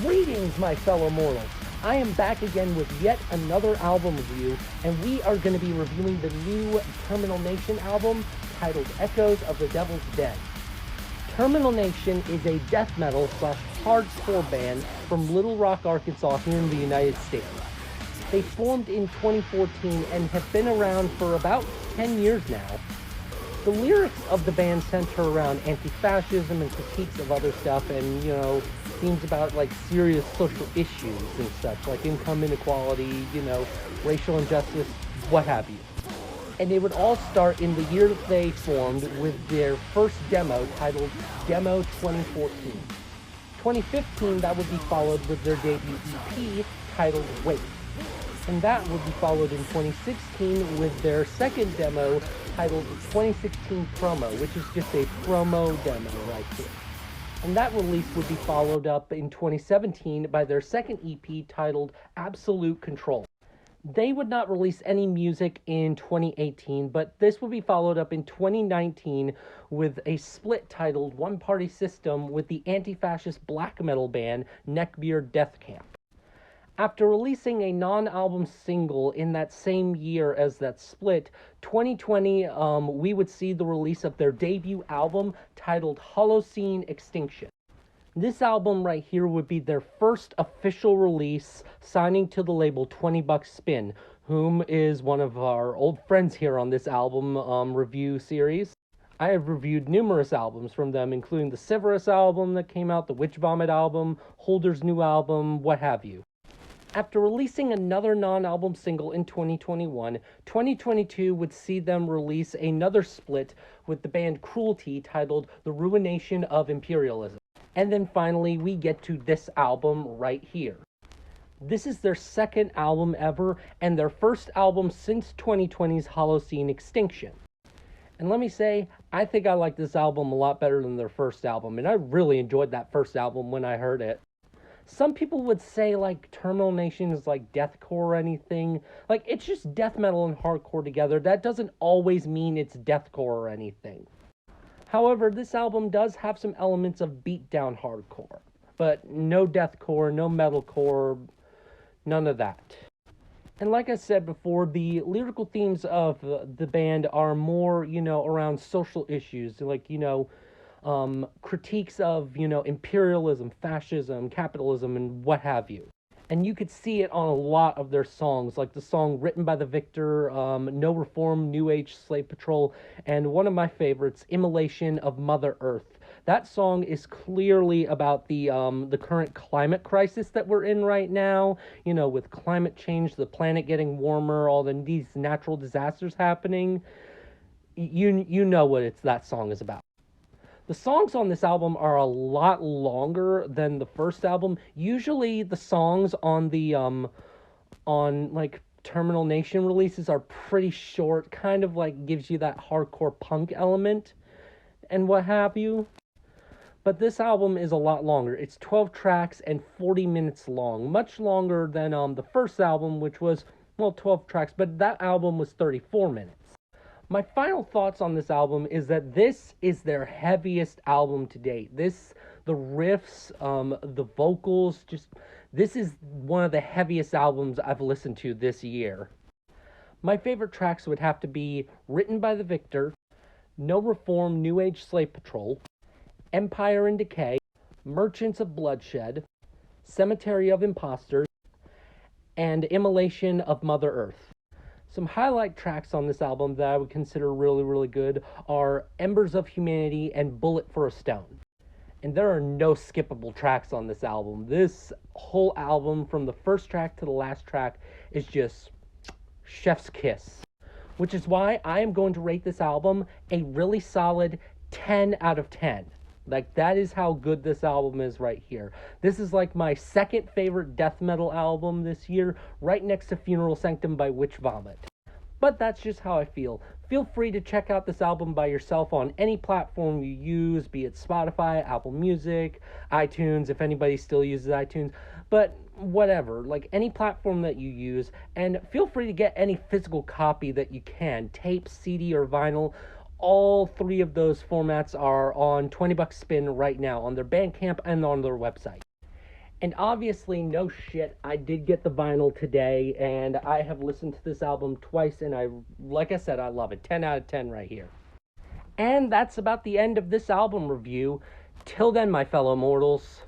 Greetings, my fellow mortals. I am back again with yet another album review, and we are going to be reviewing the new Terminal Nation album titled Echoes of the Devil's Den. Terminal Nation is a death metal / hardcore band from Little Rock, Arkansas here in the United States. They formed in 2014 and have been around for about 10 years now. The lyrics of the band center around anti-fascism and critiques of other stuff and, themes about, serious social issues and such, like income inequality, racial injustice, what have you. And they would all start in the year that they formed with their first demo titled Demo 2014. 2015, that would be followed with their debut EP titled Wait. And that would be followed in 2016 with their second demo titled 2016 Promo, which is just a promo demo right here. And that release would be followed up in 2017 by their second EP titled Absolute Control. They would not release any music in 2018, but this will be followed up in 2019 with a split titled One Party System with the anti-fascist black metal band Neckbeard Death Camp. After releasing a non-album single in that same year as that split, 2020, we would see the release of their debut album titled Holocene Extinction. This album right here would be their first official release, signing to the label 20 Bucks Spin, whom is one of our old friends here on this album review series. I have reviewed numerous albums from them, including the Severus album that came out, the Witch Vomit album, Holder's new album, what have you. After releasing another non-album single in 2021, 2022 would see them release another split with the band Cruelty titled The Ruination of Imperialism. And then finally, we get to this album right here. This is their second album ever, and their first album since 2020's Holocene Extinction. And let me say, I think I like this album a lot better than their first album, and I really enjoyed that first album when I heard it. Some people would say, Terminal Nation is deathcore or anything. It's just death metal and hardcore together. That doesn't always mean it's deathcore or anything. However, this album does have some elements of beatdown hardcore. But no deathcore, no metalcore, none of that. And like I said before, the lyrical themes of the band are more, around social issues. Critiques of, imperialism, fascism, capitalism, and what have you. And you could see it on a lot of their songs, like the song written by the Victor, No Reform, New Age Slave Patrol, and one of my favorites, Immolation of Mother Earth. That song is clearly about the current climate crisis that we're in right now, with climate change, the planet getting warmer, these natural disasters happening. You know what that song is about. The songs on this album are a lot longer than the first album. Usually the songs on the Terminal Nation releases are pretty short, kind of gives you that hardcore punk element and what have you. But this album is a lot longer. It's 12 tracks and 40 minutes long, much longer than the first album, which was 12 tracks, but that album was 34 minutes. My final thoughts on this album is that this is their heaviest album to date. The riffs, the vocals, this is one of the heaviest albums I've listened to this year. My favorite tracks would have to be Written by the Victor, No Reform, New Age Slave Patrol, Empire and Decay, Merchants of Bloodshed, Cemetery of Imposters, and Immolation of Mother Earth. Some highlight tracks on this album that I would consider really, really good are Embers of Humanity and Bullet for a Stone. And there are no skippable tracks on this album. This whole album, from the first track to the last track, is just chef's kiss. Which is why I am going to rate this album a really solid 10 out of 10. That is how good this album is right here. This is my second favorite death metal album this year, right next to Funeral Sanctum by Witch Vomit. But that's just how I feel. Feel free to check out this album by yourself on any platform you use, be it Spotify, Apple Music, iTunes, if anybody still uses iTunes. But whatever, any platform that you use, and feel free to get any physical copy that you can, tape, CD, or vinyl. All three of those formats are on 20 Bucks Spin right now on their Bandcamp and on their website. And obviously, no shit, I did get the vinyl today, and I have listened to this album twice, and like I said, I love it. 10 out of 10 right here. And that's about the end of this album review. Till then, my fellow mortals,